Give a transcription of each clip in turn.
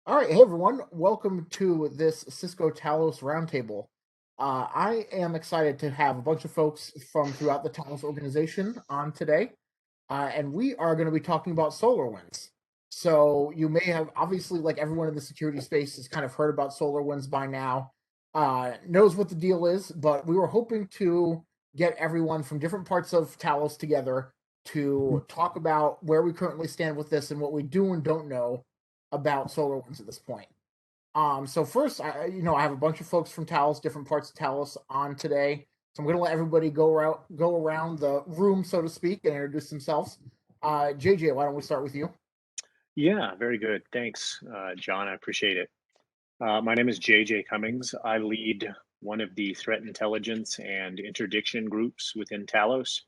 All right, hey everyone, welcome to this Cisco Talos Roundtable. I am excited to have a bunch of folks from throughout the Talos organization on today, and we are going to be talking about SolarWinds. So you may have, obviously, like everyone in the security space has kind of heard about SolarWinds by now, knows what the deal is, but we were hoping to get everyone from different parts of Talos together to talk about where we currently stand with this and what we do and don't know about SolarWinds at this point. So first, I have a bunch of folks from Talos, different parts of Talos, on today. So I'm going to let everybody go around the room, so to speak, and introduce themselves. JJ, why don't we start with you? Yeah, very good. Thanks, John. I appreciate it. My name is JJ Cummings. I lead one of the threat intelligence and interdiction groups within Talos.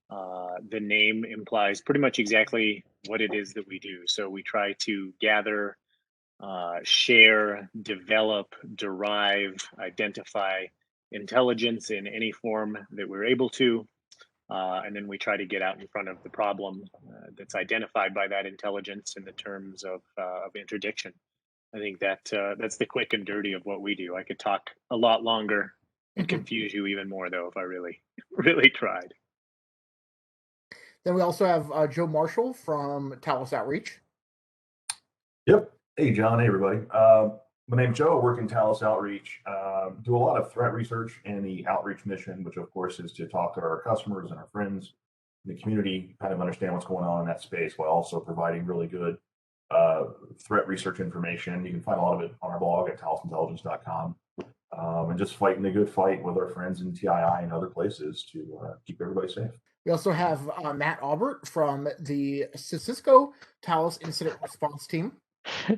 The name implies pretty much exactly what it is that we do. So we try to gather, share, develop, derive, identify intelligence in any form that we're able to. And then we try to get out in front of the problem that's identified by that intelligence in the terms of interdiction. I think that's the quick and dirty of what we do. I could talk a lot longer and Then confuse you even more, though, if I really, really tried. we also have Joe Marshall from Talos Outreach. Yep. Hey, John. Hey, everybody. My name's Joe. I work in Talos Outreach. Do a lot of threat research and the outreach mission, which of course is to talk to our customers and our friends in the community, kind of understand what's going on in that space while also providing really good threat research information. You can find a lot of it on our blog at talosintelligence.com. And just fighting the good fight with our friends in TII and other places to keep everybody safe. We also have Matt Albert from the Cisco Talos Incident Response team.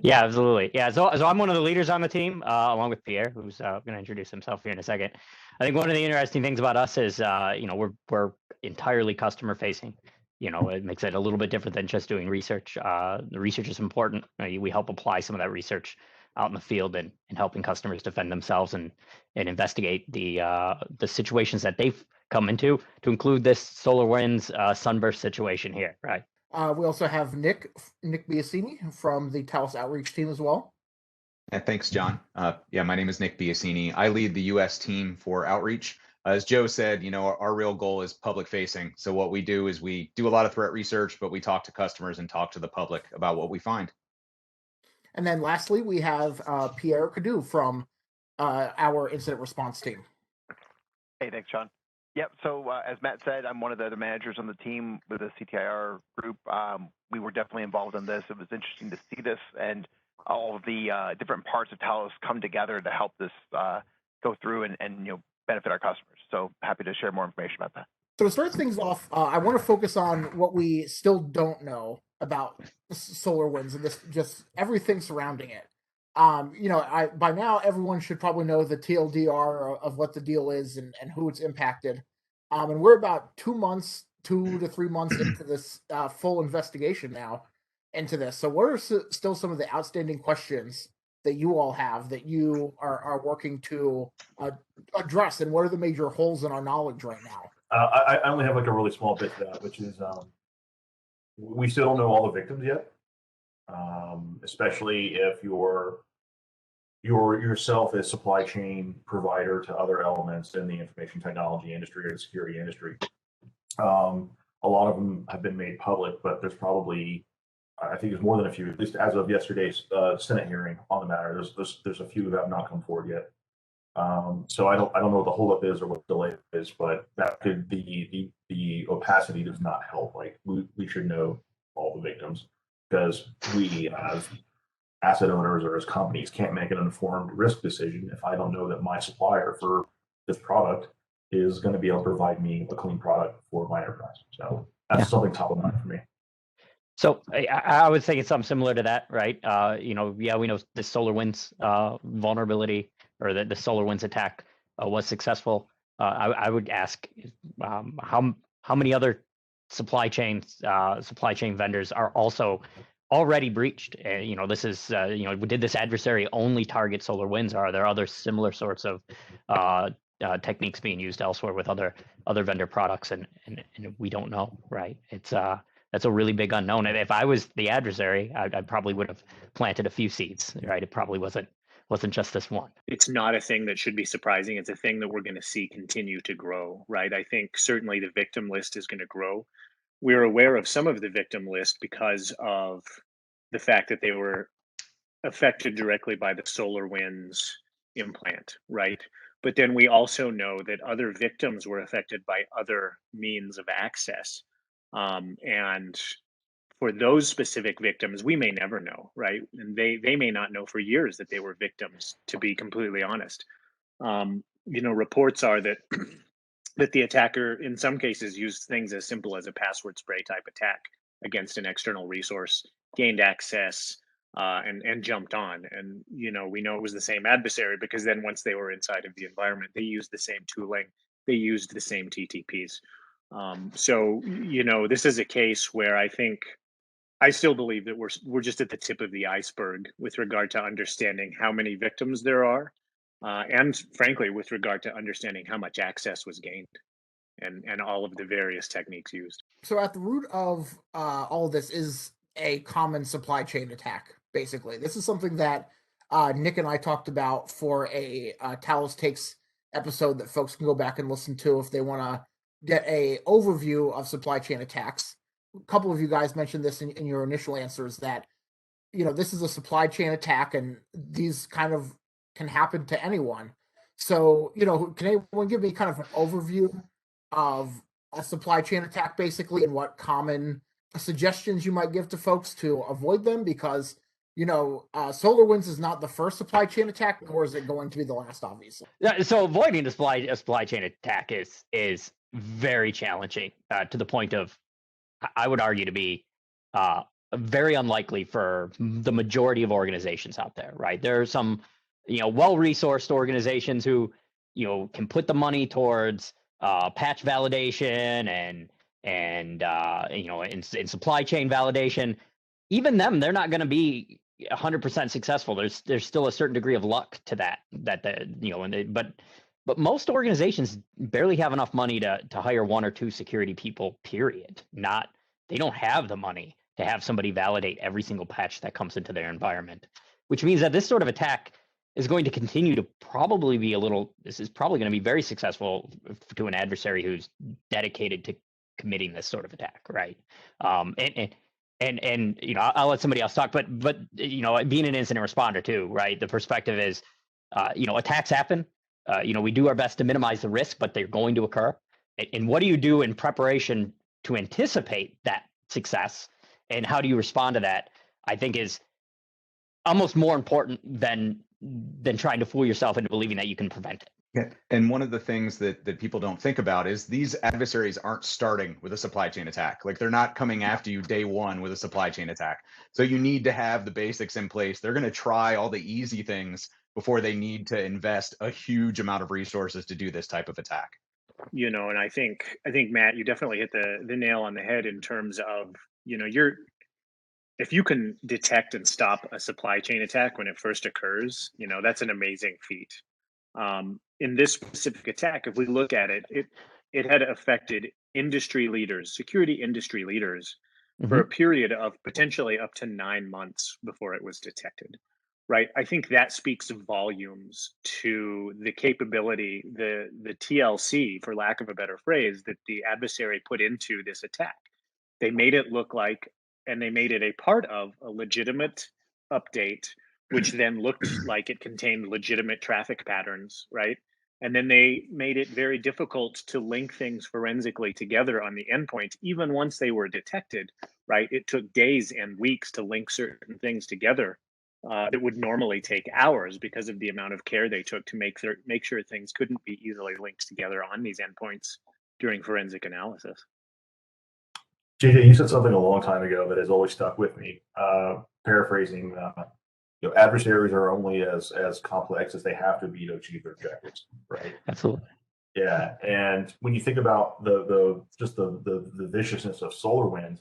Yeah, absolutely. Yeah, so I'm one of the leaders on the team, along with Pierre, who's going to introduce himself here in a second. I think one of the interesting things about us is, we're entirely customer facing. It makes it a little bit different than just doing research. The research is important. We help apply some of that research out in the field and helping customers defend themselves and investigate the situations that they've come into, to include this SolarWinds sunburst situation here, right? We also have Nick Biasini from the Talos Outreach team as well. Yeah, thanks, John. My name is Nick Biasini. I lead the U.S. team for outreach. As Joe said, our real goal is public facing. So what we do is we do a lot of threat research, but we talk to customers and talk to the public about what we find. And then lastly, we have Pierre Cadu from our incident response team. Hey, thanks, Sean. Yep. So as Matt said, I'm one of the managers on the team with the CTIR group. We were definitely involved in this. It was interesting to see this and all of the different parts of Talos come together to help this go through and benefit our customers. So happy to share more information about that. So to start things off, I want to focus on what we still don't know about SolarWinds and this just everything surrounding it. By now everyone should probably know the TLDR of what the deal is and who it's impacted. And we're about 2 to 3 months into this full investigation now into this. So what are still some of the outstanding questions that you all have that you are working to address, and what are the major holes in our knowledge right now? I only have like a really small bit to that, which is we still don't know all the victims yet, especially if you're yourself a supply chain provider to other elements in the information technology industry or the security industry. A lot of them have been made public, but there's probably, I think there's more than a few, at least as of yesterday's Senate hearing on the matter. There's a few that have not come forward yet. So I don't know what the holdup is or what the delay is, but that could be the opacity does not help. Like we should know all the victims, because we as asset owners or as companies can't make an informed risk decision if I don't know that my supplier for this product is going to be able to provide me a clean product for my enterprise. So that's something top of mind for me. So I would think it's something similar to that, right? We know the SolarWinds vulnerability, or the SolarWinds attack was successful. I would ask how many other supply chain vendors are also already breached. This is did this adversary only target SolarWinds, or are there other similar sorts of techniques being used elsewhere with other vendor products, and we don't know, right? It's that's a really big unknown. And if I was the adversary, I probably would have planted a few seeds, right? It probably wasn't just this one. It's not a thing that should be surprising. It's a thing that we're going to see continue to grow, right? I think certainly the victim list is going to grow. We're aware of some of the victim list because of the fact that they were affected directly by the SolarWinds implant, right? But then we also know that other victims were affected by other means of access. And for those specific victims, we may never know, right? And they may not know for years that they were victims, to be completely honest. Reports are that that the attacker in some cases used things as simple as a password spray type attack against an external resource, gained access, and jumped on. And we know it was the same adversary because then once they were inside of the environment, they used the same tooling, they used the same TTPs. This is a case where I still believe that we're just at the tip of the iceberg with regard to understanding how many victims there are, and frankly, with regard to understanding how much access was gained, and all of the various techniques used. So at the root of all of this is a common supply chain attack. Basically, this is something that Nick and I talked about for a Talos Takes episode that folks can go back and listen to if they want to get a overview of supply chain attacks. A couple of you guys mentioned this in your initial answers that this is a supply chain attack and these kind of can happen to anyone. So can anyone give me kind of an overview of a supply chain attack basically and what common suggestions you might give to folks to avoid them? Because SolarWinds is not the first supply chain attack, nor is it going to be the last, obviously. Yeah, so avoiding a supply chain attack is very challenging to the point of, I would argue, to be very unlikely for the majority of organizations out there, right? There are some, well-resourced organizations who, can put the money towards patch validation and in supply chain validation. Even them, they're not going to be 100% successful. There's still a certain degree of luck to that. But most organizations barely have enough money to hire one or two security people, period. They don't have the money to have somebody validate every single patch that comes into their environment, which means that this sort of attack is going to continue to probably be this is probably going to be very successful to an adversary who's dedicated to committing this sort of attack, right? And I'll let somebody else talk, but being an incident responder too, right? The perspective is, attacks happen. We do our best to minimize the risk, but they're going to occur. And what do you do in preparation to anticipate that success, and how do you respond to that? I think is almost more important than trying to fool yourself into believing that you can prevent it. Yeah. And one of the things that people don't think about is these adversaries aren't starting with a supply chain attack. Like, they're not coming after you day one with a supply chain attack. So you need to have the basics in place. They're going to try all the easy things before they need to invest a huge amount of resources to do this type of attack. And I think Matt, you definitely hit the nail on the head in terms of, if you can detect and stop a supply chain attack when it first occurs, that's an amazing feat. In this specific attack, if we look at it, it had affected industry leaders, security industry leaders, for a period of potentially up to 9 months before it was detected, right? I think that speaks volumes to the capability, the TLC, for lack of a better phrase, that the adversary put into this attack. They made it look like, and they made it a part of a legitimate update, which then looked like it contained legitimate traffic patterns, right? And then they made it very difficult to link things forensically together on the endpoint, even once they were detected, right? It took days and weeks to link certain things together that would normally take hours because of the amount of care they took to make sure things couldn't be easily linked together on these endpoints during forensic analysis. JJ, you said something a long time ago that has always stuck with me. Paraphrasing, adversaries are only as complex as they have to be to achieve their objectives, right? Absolutely. Yeah, and when you think about the viciousness of SolarWinds,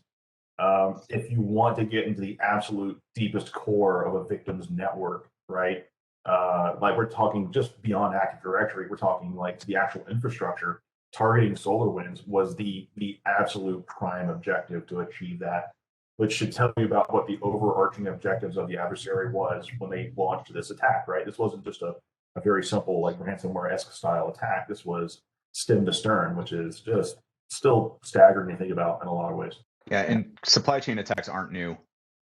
if you want to get into the absolute deepest core of a victim's network, right? Like, we're talking just beyond Active Directory, we're talking like the actual infrastructure. targeting SolarWinds was the absolute prime objective to achieve that, which should tell you about what the overarching objectives of the adversary was when they launched this attack, right? This wasn't just a very simple, like ransomware-esque style attack. This was stem to stern, which is just still staggering to think about in a lot of ways. Yeah, and supply chain attacks aren't new.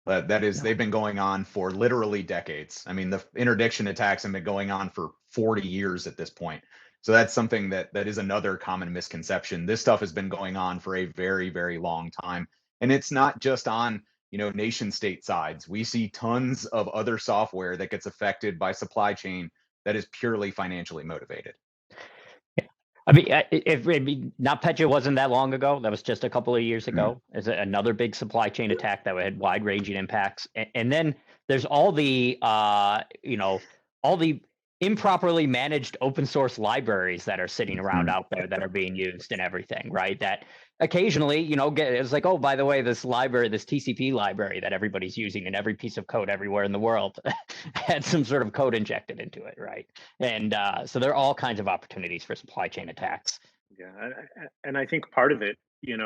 That is, they've been going on for literally decades. I mean, the interdiction attacks have been going on for 40 years at this point. So that's something that is another common misconception. This stuff has been going on for a very, very long time. And it's not just on, nation state sides. We see tons of other software that gets affected by supply chain that is purely financially motivated. I mean, if NotPetya wasn't that long ago, that was just a couple of years ago. It's another big supply chain attack that had wide-ranging impacts. And then there's all the, all the improperly managed open source libraries that are sitting around out there that are being used and everything, right? That occasionally, it's like, oh, by the way, this library, this TCP library that everybody's using in every piece of code everywhere in the world had some sort of code injected into it, right? And so there are all kinds of opportunities for supply chain attacks. Yeah, and I think part of it, you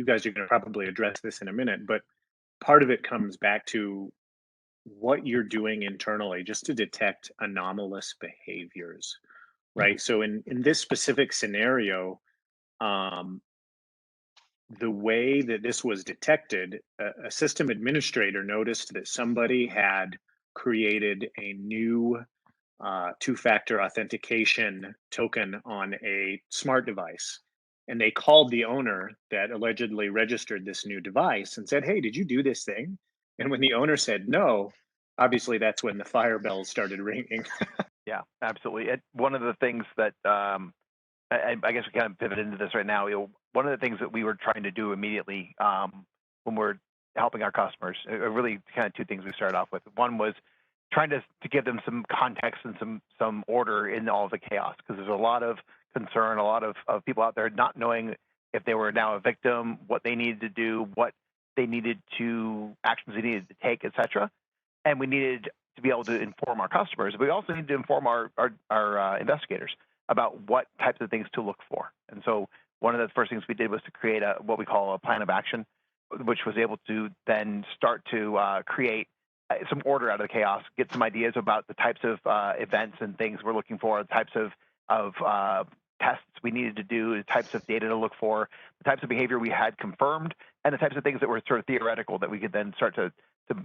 guys are going to probably address this in a minute, but part of it comes back to what you're doing internally just to detect anomalous behaviors, right? So in this specific scenario, the way that this was detected, a system administrator noticed that somebody had created a new two-factor authentication token on a smart device. And they called the owner that allegedly registered this new device and said, hey, did you do this thing? And when the owner said no, obviously that's when the fire bells started ringing. Yeah, absolutely. One of the things that I guess we kind of pivot into this right now. One of the things that we were trying to do immediately when we're helping our customers, really kind of two things we started off with. One was trying to give them some context and some order in all of the chaos, because there's a lot of concern, a lot of people out there not knowing if they were now a victim, what they needed to do, what they needed to, actions they needed to take, etc. And we needed to be able to inform our customers. We also need to inform our investigators about what types of things to look for. And so one of the first things we did was to create what we call a plan of action, which was able to then start to create some order out of the chaos, get some ideas about the types of events and things we're looking for, the types of tests we needed to do, the types of data to look for, the types of behavior we had confirmed, and the types of things that were sort of theoretical that we could then start to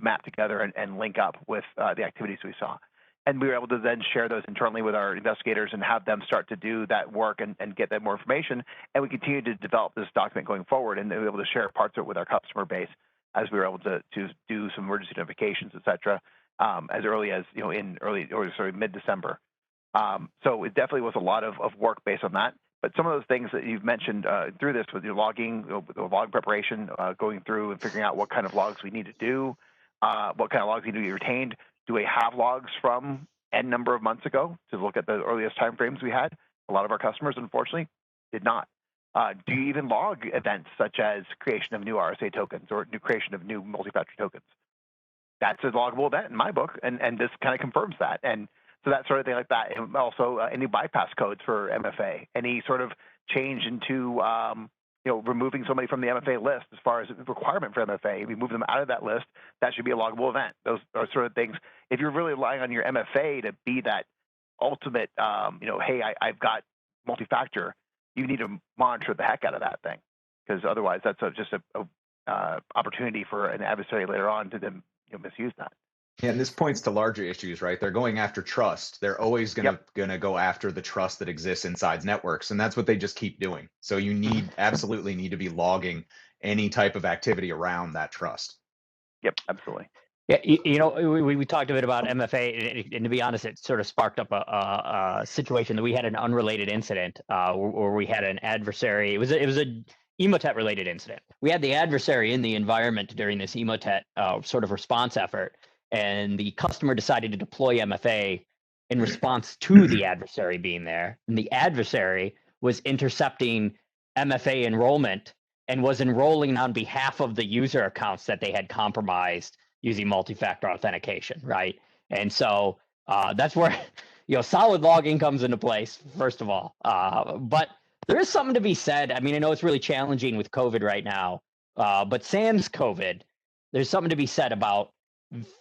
map together and link up with the activities we saw. And we were able to then share those internally with our investigators and have them start to do that work and get that more information. And we continued to develop this document going forward, and we were able to share parts of it with our customer base as we were able to do some emergency notifications, et cetera, as early as mid-December. So it definitely was a lot of work based on that. But some of those things that you've mentioned through this with your logging, the log preparation, going through and figuring out what kind of logs we need to do, what kind of logs need to be retained. Do we have logs from N number of months ago to look at the earliest timeframes we had? A lot of our customers, unfortunately, did not. Do you even log events such as creation of new RSA tokens or new creation of new multi-factor tokens? That's a loggable event in my book, and this kind of confirms that. And so that sort of thing like that. And also, any bypass codes for MFA, any sort of change into removing somebody from the MFA list as far as the requirement for MFA. If we move them out of that list, that should be a loggable event. Those are sort of things. If you're really relying on your MFA to be that ultimate, hey, I've got multi-factor, you need to monitor the heck out of that thing, because otherwise that's just a opportunity for an adversary later on to then misuse that. Yeah, and this points to larger issues, right? They're going after trust. They're always gonna go after the trust that exists inside networks, and that's what they just keep doing. So you absolutely need to be logging any type of activity around that trust. Yep, absolutely. Yeah, we talked a bit about MFA, and to be honest, it sort of sparked up a situation that we had an unrelated incident where we had an adversary. It was a Emotet related incident. We had the adversary in the environment during this Emotet sort of response effort, and the customer decided to deploy MFA in response to the adversary being there. And the adversary was intercepting MFA enrollment and was enrolling on behalf of the user accounts that they had compromised using multi-factor authentication, right? And so that's where solid logging comes into place, first of all. But there is something to be said. I mean, I know it's really challenging with COVID right now, but sans COVID, there's something to be said about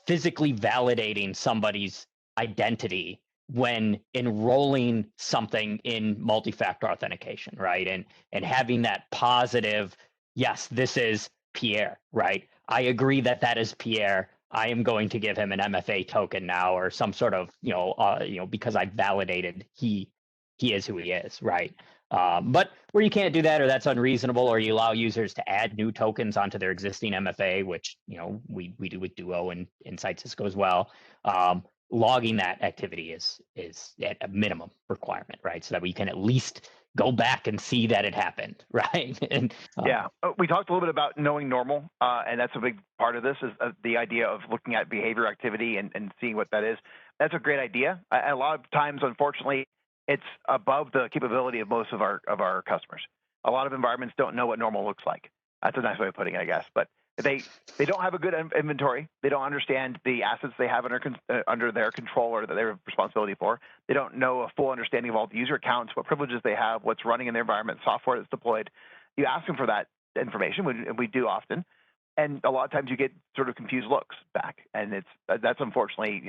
physically validating somebody's identity when enrolling something in multi-factor authentication, right? And having that positive, yes, this is Pierre, right? I agree that that is Pierre. I am going to give him an MFA token now, or some sort of, because I validated he is who he is, right? But where you can't do that, or that's unreasonable, or you allow users to add new tokens onto their existing MFA, which we do with Duo and inside Cisco as well. Logging that activity is at a minimum requirement, right? So that we can at least go back and see that it happened, right? And yeah, we talked a little bit about knowing normal, and that's a big part of this, is the idea of looking at behavior activity and seeing what that is. That's a great idea. A lot of times, unfortunately, it's above the capability of most of our customers. A lot of environments don't know what normal looks like. That's a nice way of putting it, I guess. But they don't have a good inventory. They don't understand the assets they have under their control or that they have responsibility for. They don't know a full understanding of all the user accounts, what privileges they have, what's running in their environment, software that's deployed. You ask them for that information, and we do often, and a lot of times you get sort of confused looks back, and that's unfortunately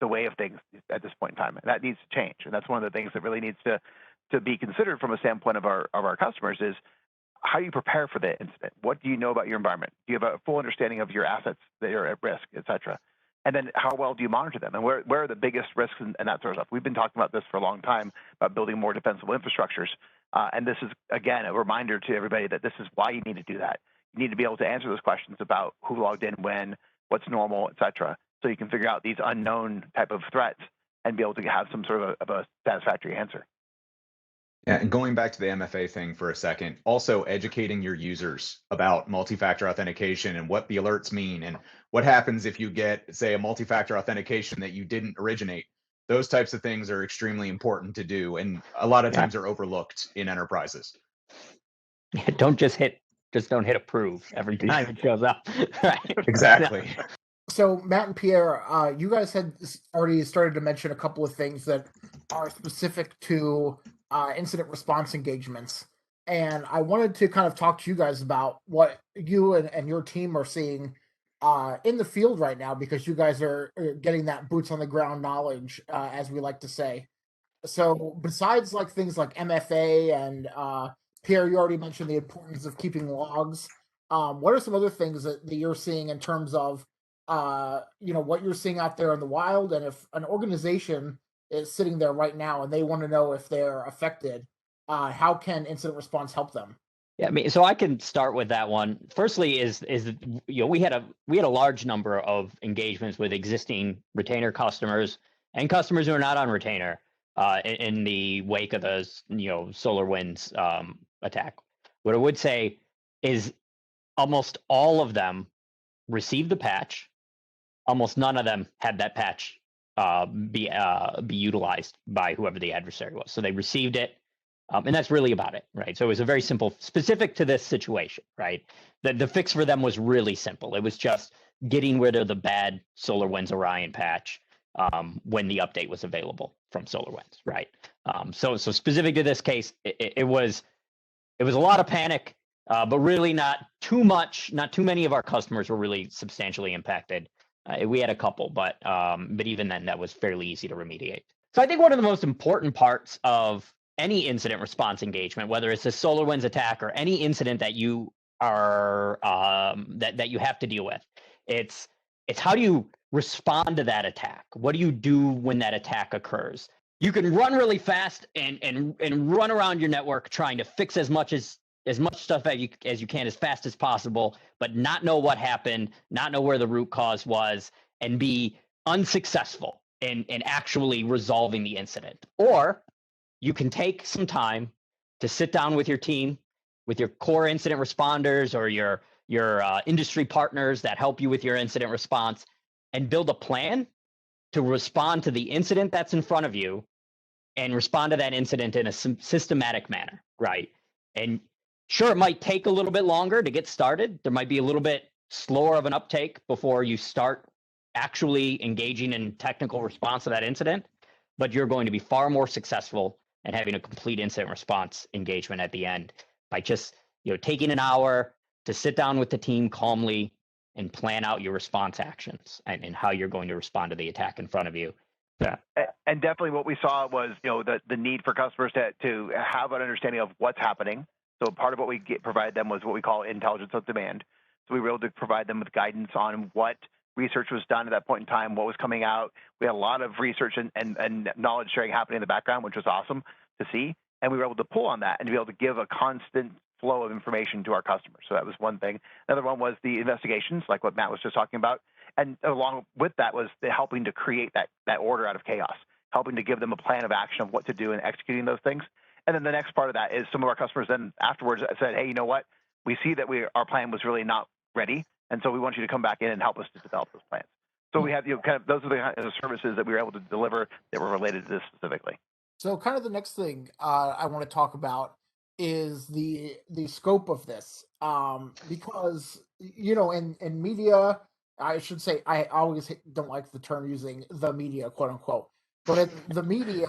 the way of things at this point in time, and that needs to change. And that's one of the things that really needs to be considered from a standpoint of our customers is, how do you prepare for the incident? What do you know about your environment? Do you have a full understanding of your assets that are at risk, et cetera? And then how well do you monitor them? And where are the biggest risks and that sort of stuff? We've been talking about this for a long time, about building more defensible infrastructures. And this is, again, a reminder to everybody that this is why you need to do that. You need to be able to answer those questions about who logged in when, what's normal, et cetera, so you can figure out these unknown type of threats and be able to have some sort of a satisfactory answer. Yeah, and going back to the MFA thing for a second, also educating your users about multi-factor authentication and what the alerts mean and what happens if you get, say, a multi-factor authentication that you didn't originate. Those types of things are extremely important to do, and a lot of times are overlooked in enterprises. Don't just don't hit approve every time it shows up. Right? Exactly. So, Matt and Pierre, you guys had already started to mention a couple of things that are specific to incident response engagements. And I wanted to kind of talk to you guys about what you and your team are seeing in the field right now, because you guys are getting that boots on the ground knowledge, as we like to say. So besides like things like MFA and Pierre, you already mentioned the importance of keeping logs. What are some other things that you're seeing in terms of what you're seeing out there in the wild, and if an organization is sitting there right now and they want to know if they're affected, how can incident response help them? Yeah, I mean, so I can start with that one. Firstly, we had a large number of engagements with existing retainer customers and customers who are not on retainer in the wake of the SolarWinds attack. What I would say is almost all of them received the patch. Almost none of them had that patch be utilized by whoever the adversary was. So they received it, and that's really about it, right? So it was a very simple, specific to this situation, right? The fix for them was really simple. It was just getting rid of the bad SolarWinds Orion patch when the update was available from SolarWinds, right? So specific to this case, it was a lot of panic, but really not too much. Not too many of our customers were really substantially impacted. We had a couple, but even then, that was fairly easy to remediate. So I think one of the most important parts of any incident response engagement, whether it's a SolarWinds attack or any incident that you are that you have to deal with, it's how do you respond to that attack? What do you do when that attack occurs? You can run really fast and run around your network trying to fix as much stuff as you can as fast as possible, but not know what happened, not know where the root cause was, and be unsuccessful in actually resolving the incident. Or you can take some time to sit down with your team, with your core incident responders or your industry partners that help you with your incident response, and build a plan to respond to the incident that's in front of you and respond to that incident in a systematic manner, right? And sure, it might take a little bit longer to get started. There might be a little bit slower of an uptake before you start actually engaging in technical response to that incident, but you're going to be far more successful and having a complete incident response engagement at the end by just taking an hour to sit down with the team calmly and plan out your response actions and how you're going to respond to the attack in front of you. Yeah. And definitely what we saw was, the need for customers to have an understanding of what's happening. So part of what we provide them was what we call intelligence on demand. So we were able to provide them with guidance on what research was done at that point in time, what was coming out. We had a lot of research and knowledge sharing happening in the background, which was awesome to see. And we were able to pull on that and be able to give a constant flow of information to our customers. So that was one thing. Another one was the investigations, like what Matt was just talking about. And along with that was the helping to create that order out of chaos, helping to give them a plan of action of what to do and executing those things. And then the next part of that is some of our customers then afterwards said, hey, you know what? We see that our plan was really not ready. And so we want you to come back in and help us to develop those plans. So we have, those are the kind of services that we were able to deliver that were related to this specifically. So kind of the next thing I want to talk about is the scope of this, because in media, I should say, I always don't like the term using the media, quote unquote, but in the media,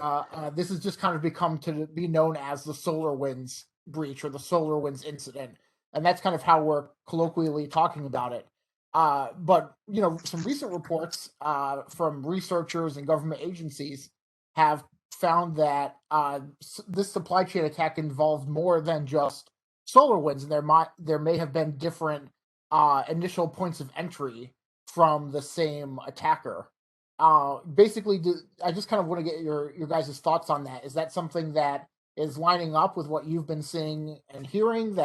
this has just kind of become to be known as the SolarWinds breach or the SolarWinds incident, and that's kind of how we're colloquially talking about it. But some recent reports from researchers and government agencies have found that this supply chain attack involved more than just SolarWinds, and there may have been different initial points of entry from the same attacker. Basically, I just kind of want to get your guys' thoughts on that. Is that something that is lining up with what you've been seeing and hearing?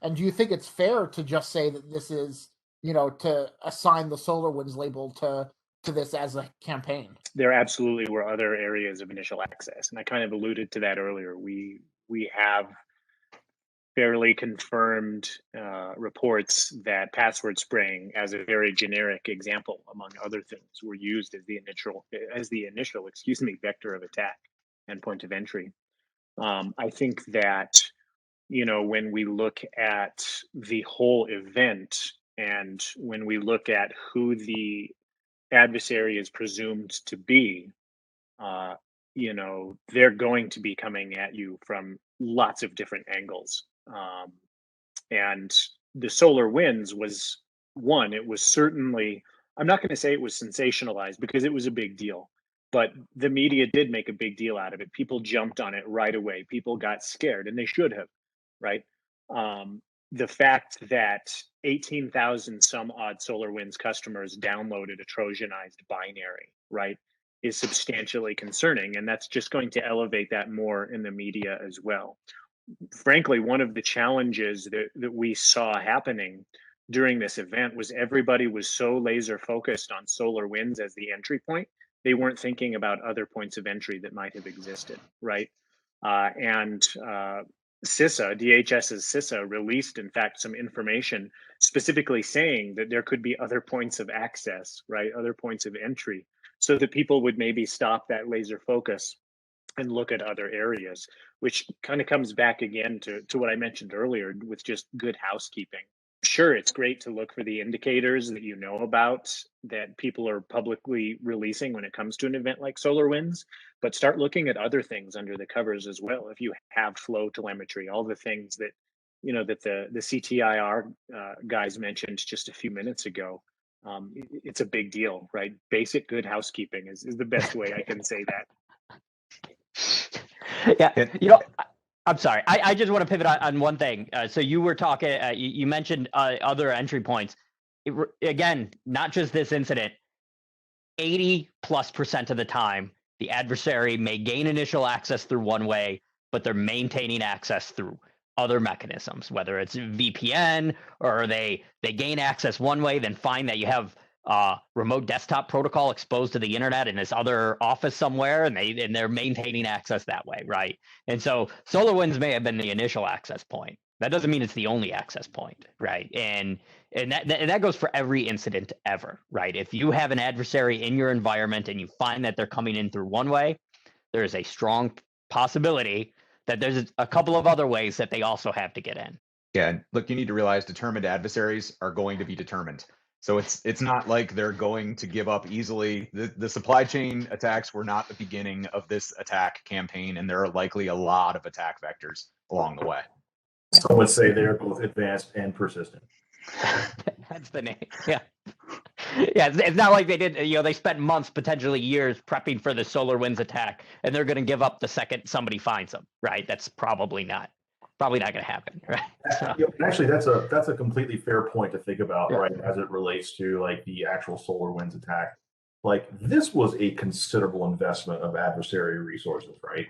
And do you think it's fair to just say that this is, to assign the SolarWinds label to this as a campaign? There absolutely were other areas of initial access, and I kind of alluded to that earlier. We have fairly confirmed reports that password spraying, as a very generic example, among other things, were used as the initial vector of attack and point of entry. I think that when we look at the whole event and when we look at who the adversary is presumed to be, they're going to be coming at you from lots of different angles. And the SolarWinds was one. It was certainly, I'm not going to say it was sensationalized because it was a big deal, but the media did make a big deal out of it. People jumped on it right away. People got scared, and they should have, right? The fact that 18,000 some odd SolarWinds customers downloaded a Trojanized binary, right, is substantially concerning. And that's just going to elevate that more in the media as well. Frankly, one of the challenges that we saw happening during this event was everybody was so laser focused on SolarWinds as the entry point, they weren't thinking about other points of entry that might have existed, right? CISA, DHS's CISA, released, in fact, some information specifically saying that there could be other points of access, right? Other points of entry, so that people would maybe stop that laser focus and look at other areas, which kind of comes back again to what I mentioned earlier with just good housekeeping. Sure, it's great to look for the indicators that you know about that people are publicly releasing when it comes to an event like SolarWinds, but start looking at other things under the covers as well. If you have flow telemetry, all the things that that the CTIR guys mentioned just a few minutes ago, it's a big deal, right? Basic good housekeeping is the best way I can say that. Yeah, I'm sorry. I just want to pivot on one thing. So you were talking, you mentioned other entry points. Again, not just this incident, 80+% of the time, the adversary may gain initial access through one way, but they're maintaining access through other mechanisms, whether it's VPN or they gain access one way, then find that you have remote desktop protocol exposed to the internet in this other office somewhere, and they're maintaining access that way, right? And so SolarWinds may have been the initial access point. That doesn't mean it's the only access point, right? And that goes for every incident ever, right? If you have an adversary in your environment and you find that they're coming in through one way, there is a strong possibility that there's a couple of other ways that they also have to get in. Yeah, and look, you need to realize determined adversaries are going to be determined. So it's not like they're going to give up easily. The supply chain attacks were not the beginning of this attack campaign, and there are likely a lot of attack vectors along the way. Some would say they're both advanced and persistent. That's the name. Yeah. Yeah, it's not like they did, they spent months, potentially years prepping for the SolarWinds attack, and they're going to give up the second somebody finds them, right? That's probably not going to happen, right? So, Actually, that's a completely fair point to think about, Yeah. right, as it relates to like the actual SolarWinds attack. Like this was a considerable investment of adversary resources, right?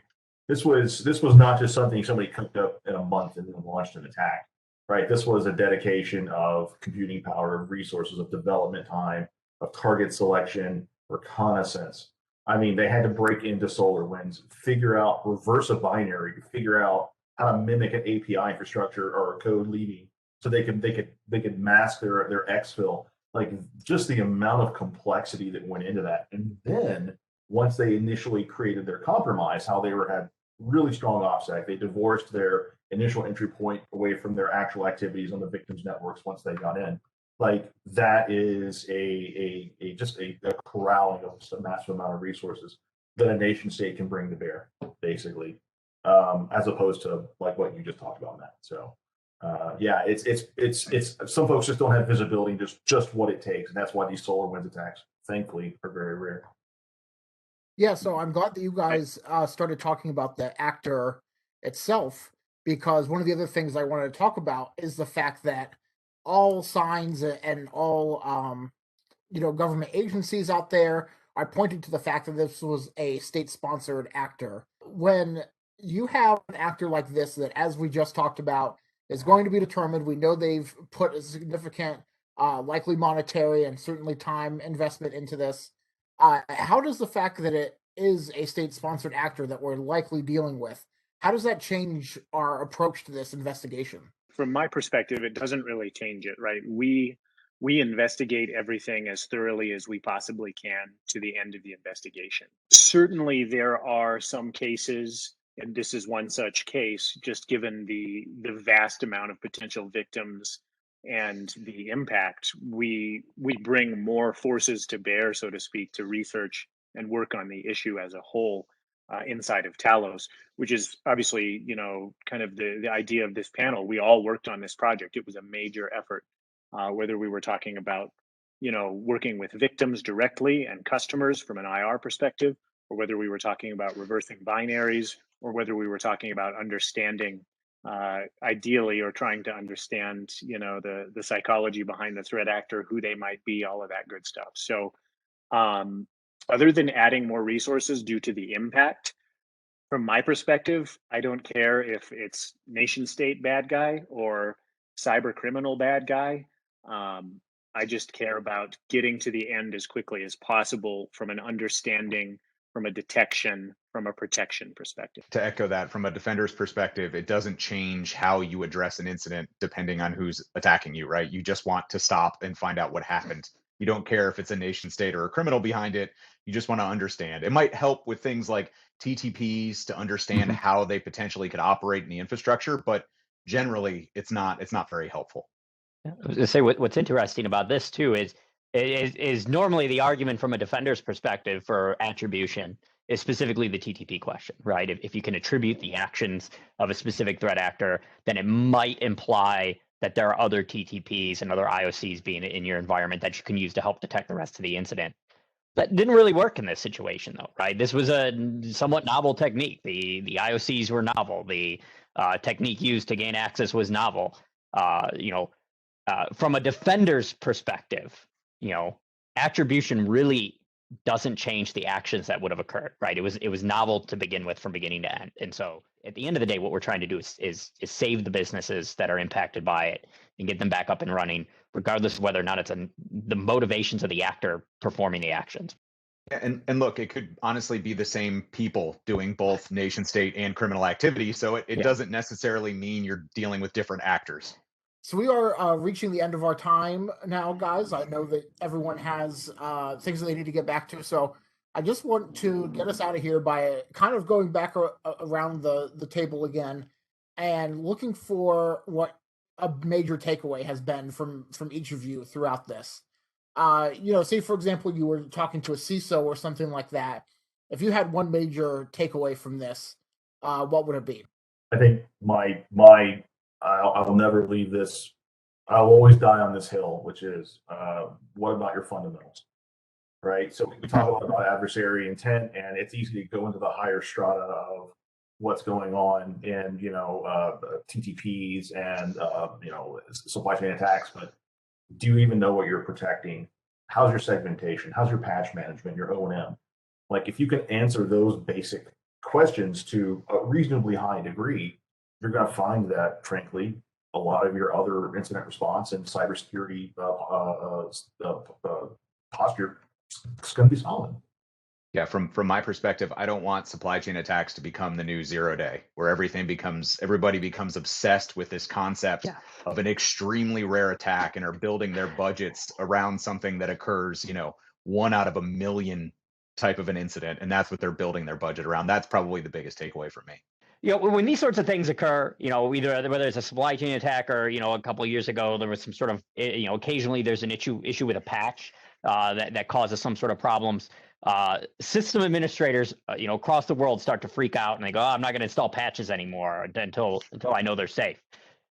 This was not just something somebody cooked up in a month and then launched an attack, right? This was a dedication of computing power, of resources, of development time, of target selection, reconnaissance. I mean, they had to break into SolarWinds, figure out, reverse a binary, figure out how to mimic an API infrastructure or a code leading, so they could mask their exfil. Like just the amount of complexity that went into that, and then once they initially created their compromise, how they had really strong OPSEC. They divorced their initial entry point away from their actual activities on the victims' networks once they got in. Like that is just a corralling of a massive amount of resources that a nation state can bring to bear, basically, as opposed to like what you just talked about, Matt. So yeah, it's some folks just don't have visibility into just what it takes, and that's why these SolarWinds attacks, thankfully, are very rare. Yeah, so I'm glad that you guys started talking about the actor itself, because one of the other things I wanted to talk about is the fact that all signs and all government agencies out there are pointing to the fact that this was a state-sponsored actor. When you have an actor like this that, as we just talked about, is going to be determined, we know they've put a significant, likely monetary and certainly time investment into this. How does the fact that it is a state-sponsored actor that we're likely dealing with, how does that change our approach to this investigation? From my perspective, it doesn't really change it, right? We investigate everything as thoroughly as we possibly can to the end of the investigation. Certainly, there are some cases, and this is one such case, just given the vast amount of potential victims and the impact, we bring more forces to bear, so to speak, to research and work on the issue as a whole inside of Talos, which is obviously, kind of the idea of this panel. We all worked on this project. It was a major effort, whether we were talking about, working with victims directly and customers from an IR perspective, or whether we were talking about reversing binaries, or whether we were talking about understanding, ideally, or trying to understand, the psychology behind the threat actor, who they might be, all of that good stuff. So, other than adding more resources due to the impact, from my perspective, I don't care if it's nation state bad guy or cyber criminal bad guy. I just care about getting to the end as quickly as possible from an understanding, from a detection, from a protection perspective. To echo that, from a defender's perspective, it doesn't change how you address an incident depending on who's attacking you, right? You just want to stop and find out what happened. You don't care if it's a nation state or a criminal behind it. You just want to understand. It might help with things like TTPs to understand how they potentially could operate in the infrastructure, but generally it's not very helpful. I was going to say what's interesting about this too is normally the argument from a defender's perspective for attribution is specifically the TTP question, right? If you can attribute the actions of a specific threat actor, then it might imply that there are other TTPs and other IOCs being in your environment that you can use to help detect the rest of the incident. That didn't really work in this situation, though, right? This was a somewhat novel technique. The IOCs were novel. The technique used to gain access was novel. From a defender's perspective, attribution really doesn't change the actions that would have occurred, right? It was novel to begin with from beginning to end. And so at the end of the day, what we're trying to do is save the businesses that are impacted by it and get them back up and running, regardless of whether or not it's the motivations of the actor performing the actions. And look, it could honestly be the same people doing both nation state and criminal activity. So it doesn't necessarily mean you're dealing with different actors. So we are reaching the end of our time now, guys. I know that everyone has things that they need to get back to. So I just want to get us out of here by kind of going back around the table again and looking for what a major takeaway has been from each of you throughout this. say for example, you were talking to a CISO or something like that. If you had one major takeaway from this, what would it be? I think I will never leave this. I will always die on this hill, which is what about your fundamentals, right? So we talk a lot about adversary intent, and it's easy to go into the higher strata of what's going on in TTPs and supply chain attacks, but do you even know what you're protecting? How's your segmentation? How's your patch management, your O&M? Like, if you can answer those basic questions to a reasonably high degree, you're going to find that, frankly, a lot of your other incident response and cybersecurity posture is going to be solid. Yeah, from my perspective, I don't want supply chain attacks to become the new 0 day, where everybody becomes obsessed with this concept of an extremely rare attack and are building their budgets around something that occurs, 1 out of a million type of an incident, and that's what they're building their budget around. That's probably the biggest takeaway for me. When these sorts of things occur, either whether it's a supply chain attack or, a couple of years ago, there was some sort of, occasionally there's an issue with a patch that causes some sort of problems. System administrators, across the world start to freak out and they go, I'm not going to install patches anymore until I know they're safe.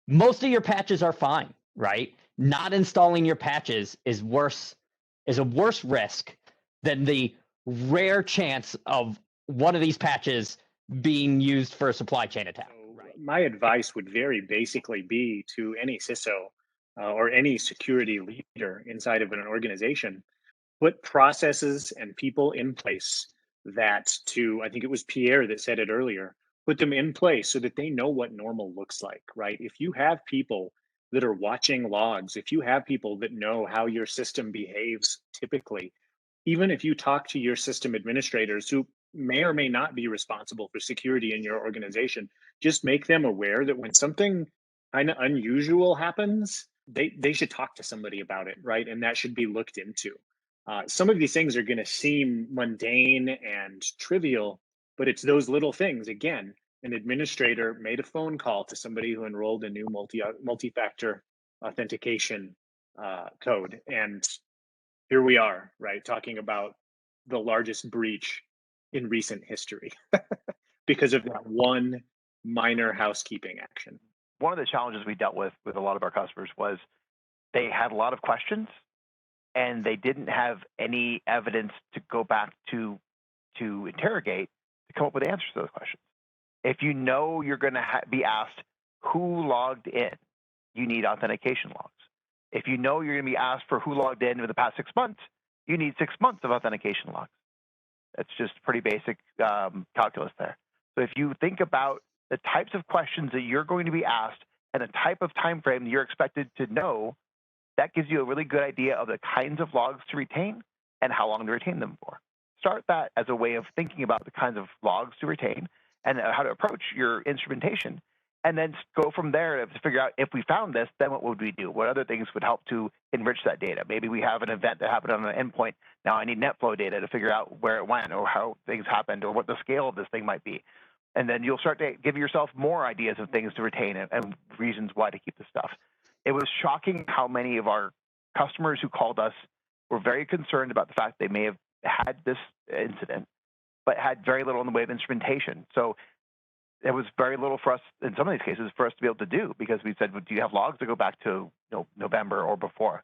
Most of your patches are fine, right? Not installing your patches is a worse risk than the rare chance of one of these patches being used for a supply chain attack. Right? My advice would very basically be to any CISO or any security leader inside of an organization, put processes and people in place I think it was Pierre that said it earlier, put them in place so that they know what normal looks like, right? If you have people that are watching logs, if you have people that know how your system behaves typically, even if you talk to your system administrators who may or may not be responsible for security in your organization, just make them aware that when something kind of unusual happens, they should talk to somebody about it, right? And that should be looked into. Some of these things are going to seem mundane and trivial, but it's those little things. Again, an administrator made a phone call to somebody who enrolled a new multi-factor authentication code, and here we are, right, talking about the largest breach in recent history because of that one minor housekeeping action. One of the challenges we dealt with a lot of our customers was they had a lot of questions and they didn't have any evidence to go back to interrogate to come up with answers to those questions. If you know you're going to be asked who logged in, you need authentication logs. If you know you're going to be asked for who logged in over the past 6 months, you need 6 months of authentication logs. That's just pretty basic calculus there. So if you think about the types of questions that you're going to be asked and the type of time frame that you're expected to know, that gives you a really good idea of the kinds of logs to retain and how long to retain them for. Start that as a way of thinking about the kinds of logs to retain and how to approach your instrumentation, and then go from there to figure out if we found this, then what would we do? What other things would help to enrich that data? Maybe we have an event that happened on an endpoint. Now I need NetFlow data to figure out where it went or how things happened or what the scale of this thing might be. And then you'll start to give yourself more ideas of things to retain and reasons why to keep the stuff. It was shocking how many of our customers who called us were very concerned about the fact they may have had this incident, but had very little in the way of instrumentation. So there was very little for us in some of these cases for us to be able to do, because we said, well, do you have logs to go back to November or before?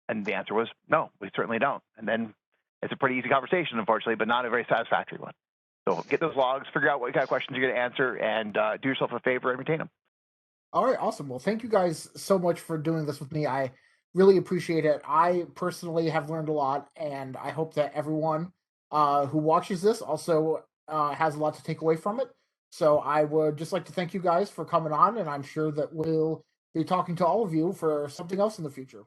And the answer was no, we certainly don't. And then it's a pretty easy conversation, unfortunately, but not a very satisfactory one. So get those logs, figure out what kind of questions you're going to answer, and do yourself a favor and retain them. All right, awesome. Well, thank you guys so much for doing this with me. I really appreciate it. I personally have learned a lot, and I hope that everyone who watches this also has a lot to take away from it. So I would just like to thank you guys for coming on, and I'm sure that we'll be talking to all of you for something else in the future.